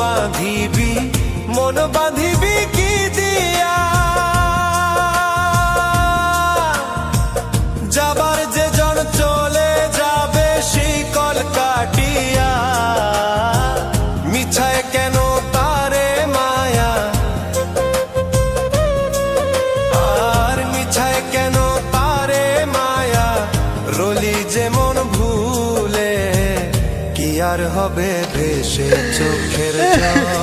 বাঁধিবি মন বাঁধিবি কি দিয়া? যাবার যে জন চলে যাবে শিকল কাটিয়া, মিছায় কেন তারে মায়া, আর মিছায় কেন তারে মায়া, রলি যেমন ভুলে কি আর হবে ভেসে চোখের জল।